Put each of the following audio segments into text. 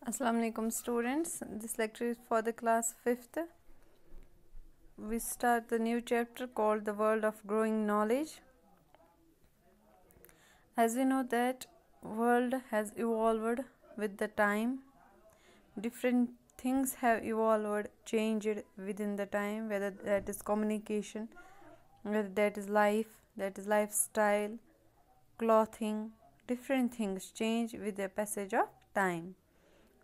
Assalamu alaikum students. This lecture is for the class 5th. We start the new chapter called The World of Growing Knowledge. As we know that world has evolved with the time. Different things have evolved, changed within the time, whether that is communication, whether that is life, that is lifestyle, clothing. Different things change with the passage of time.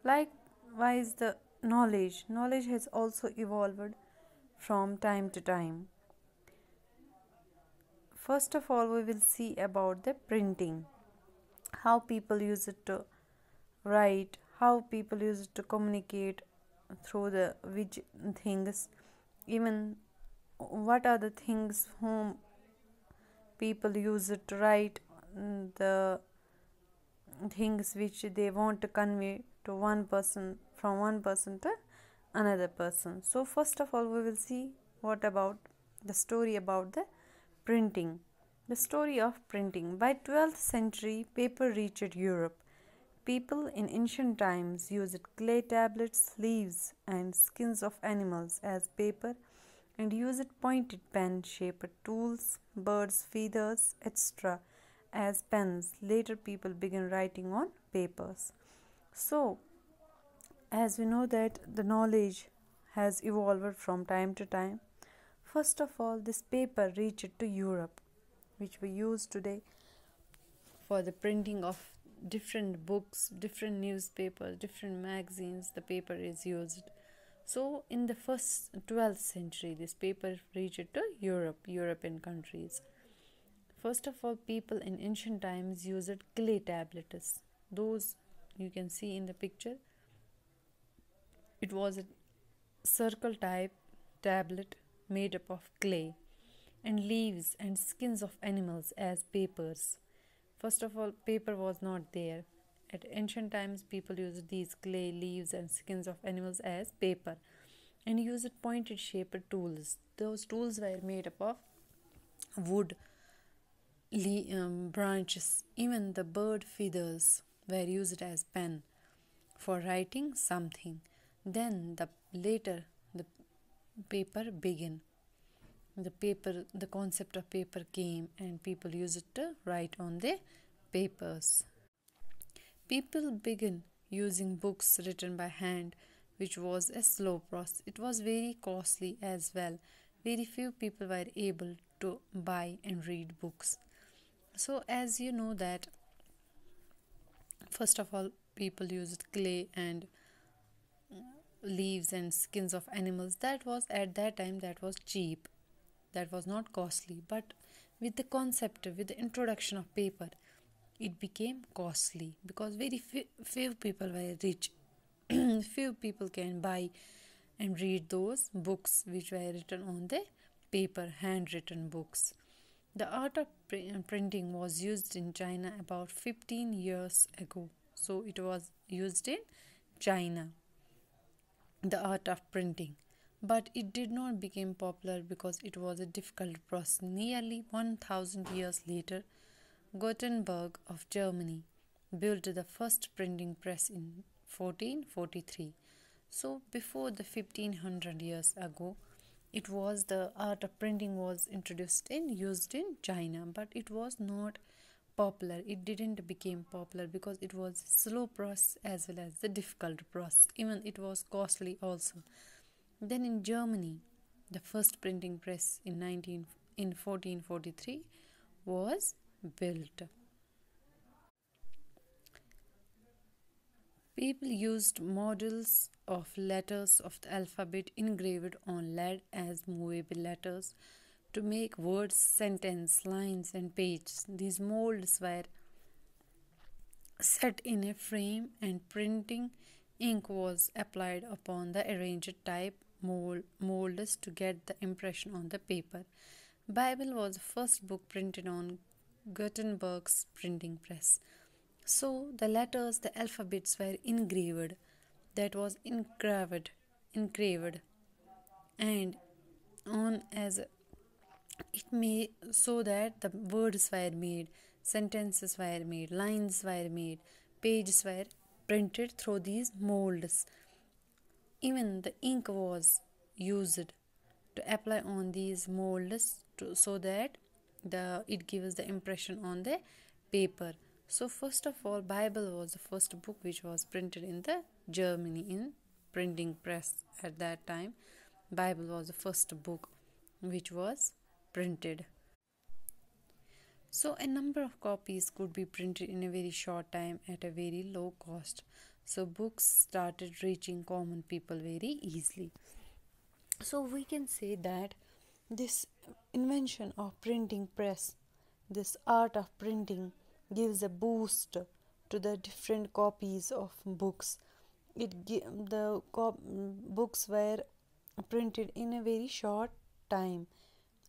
Likewise, the knowledge has also evolved from time to time. First of all, we will see about the printing, how people use it to write, how people use it to communicate through the which things, even what are the things whom people use it to write the things which they want to convey to one person, from one person to another person. So first of all, we will see what about the story about the printing. The story of printing. By 12th century, paper reached Europe. People in ancient times used clay tablets, leaves, and skins of animals as paper and used pointed pen-shaped tools, birds' feathers, etc. as pens. Later, people began writing on papers. So, as we know that the knowledge has evolved from time to time. First of all, this paper reached to Europe, which we use today for the printing of different books, different newspapers, different magazines. The paper is used. So in the first 12th century, this paper reached to European countries. First of all, people in ancient times used clay tablets. Those you can see in the picture. It was a circle type tablet made up of clay and leaves and skins of animals as papers. First of all, paper was not there. At ancient times, people used these clay, leaves and skins of animals as paper and used pointed shaped tools. Those tools were made up of wood, branches. Even the bird feathers were used as pen for writing something. Then later the paper began. The concept of paper came and people used it to write on their papers. People began using books written by hand, which was a slow process. It was very costly as well. Very few people were able to buy and read books. So as you know that, first of all, people used clay and leaves and skins of animals. That was at that time, that was cheap, that was not costly. But with the concept, with the introduction of paper, it became costly because very few people were rich. Few people can buy and read those books which were written on the paper, handwritten books. The art of printing was used in China about 15 years ago. So it was used in China, the art of printing. But it did not become popular because it was a difficult process. Nearly 1000 years later, Gutenberg of Germany built the first printing press in 1443. So before the 1500 years ago, it was the art of printing was introduced and used in China, but it was not popular. It didn't become popular because it was slow process as well as the difficult process. Even it was costly also. Then in Germany, the first printing press in 1443 was built. People used models of letters of the alphabet engraved on lead as movable letters to make words, sentence, lines and pages. These molds were set in a frame and printing ink was applied upon the arranged type molds to get the impression on the paper. Bible was the first book printed on Gutenberg's printing press. So the letters, the alphabets were engraved, that was engraved and on as it may, so that the words were made, sentences were made, lines were made, pages were printed through these molds. Even the ink was used to apply on these molds so that it gives the impression on the paper. So first of all, Bible was the first book which was printed in the Germany in printing press at that time. Bible was the first book which was printed. So a number of copies could be printed in a very short time at a very low cost. So books started reaching common people very easily. So we can say that this invention of printing press, this art of printing, gives a boost to the different copies of books. Books were printed in a very short time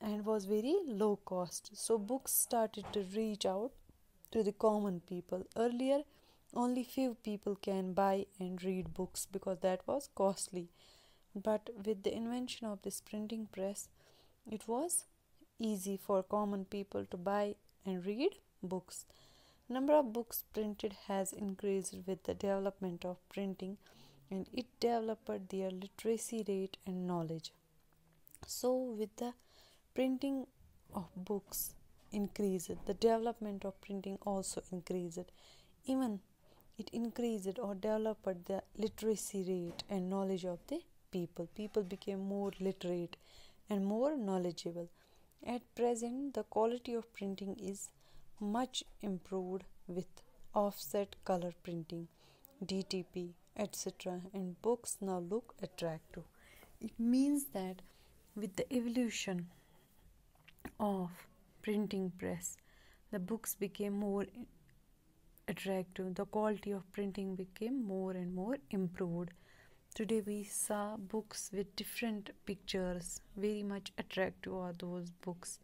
and was very low cost. So books started to reach out to the common people. Earlier, only few people can buy and read books because that was costly. But with the invention of this printing press, it was easy for common people to buy and read books. Number of books printed has increased with the development of printing, and it developed their literacy rate and knowledge. So with the printing of books increased, the development of printing also increased. Even it increased or developed the literacy rate and knowledge of the people. People became more literate and more knowledgeable. At present, the quality of printing is much improved with offset color printing, DTP, etc., and books now look attractive. It means that with the evolution of printing press, the books became more attractive. The quality of printing became more and more improved. Today we saw books with different pictures. Very much attractive are those books.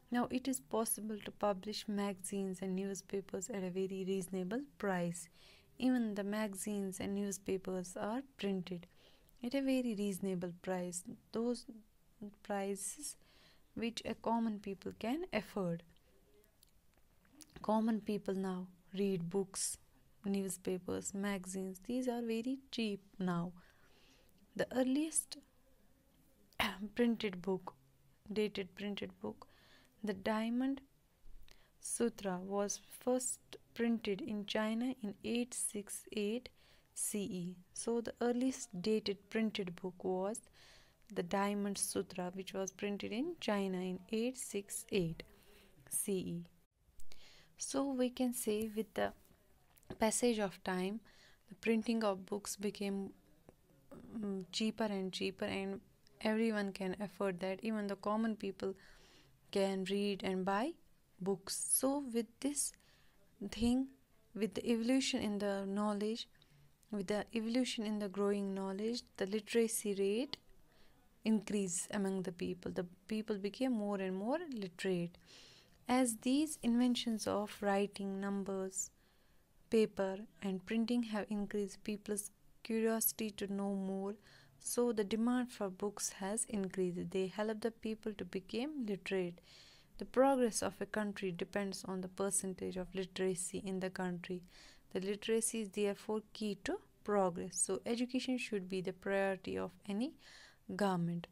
Now it is possible to publish magazines and newspapers at a very reasonable price. Even the magazines and newspapers are printed at a very reasonable price. Those prices which a common people can afford. Common people now read books, newspapers, magazines. These are very cheap now. The earliest dated printed book, the Diamond Sutra, was first printed in China in 868 CE. So the earliest dated printed book was the Diamond Sutra, which was printed in China in 868 CE. So we can say with the passage of time, the printing of books became cheaper and cheaper, and everyone can afford that. Even the common people can read and buy books. So with this thing, with the evolution in the knowledge, with the evolution in the growing knowledge, the literacy rate increased among the people. The people became more and more literate. As these inventions of writing, numbers, paper, and printing have increased people's curiosity to know more, so the demand for books has increased. They help the people to become literate. The progress of a country depends on the percentage of literacy in the country. The literacy is therefore key to progress. So education should be the priority of any government.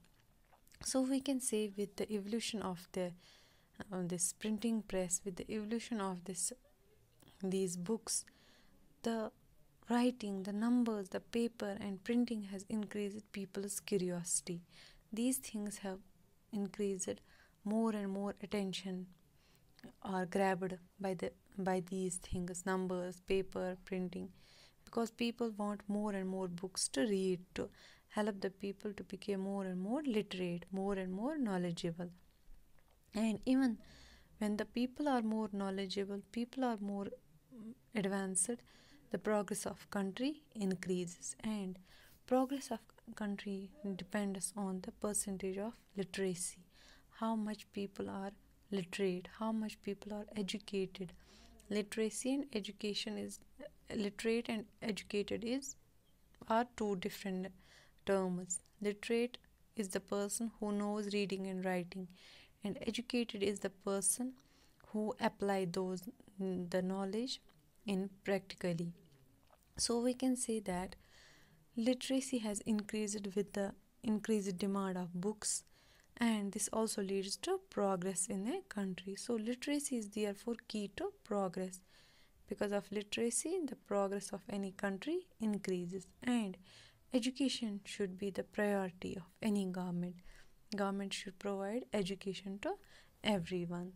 So we can say with the evolution of this printing press, with the evolution of these books, the writing, the numbers, the paper, and printing has increased people's curiosity. These things have increased. More and more attention are grabbed by these things, numbers, paper, printing, because people want more and more books to read, to help the people to become more and more literate, more and more knowledgeable. And even when the people are more knowledgeable, people are more advanced, the progress of country increases, and progress of country depends on the percentage of literacy. How much people are literate, how much people are educated. Literacy and education is literate and educated are two different terms. Literate is the person who knows reading and writing, and educated is the person who apply the knowledge in practically. So we can say that literacy has increased with the increased demand of books, and this also leads to progress in a country. So literacy is therefore key to progress. Because of literacy, the progress of any country increases, and education should be the priority of any government. Government should provide education to everyone.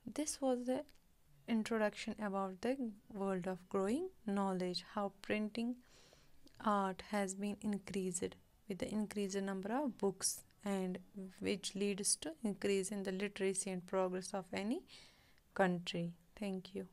This was the introduction about the world of growing knowledge, how printing art has been increased with the increased number of books, and which leads to increase in the literacy and progress of any country. Thank you.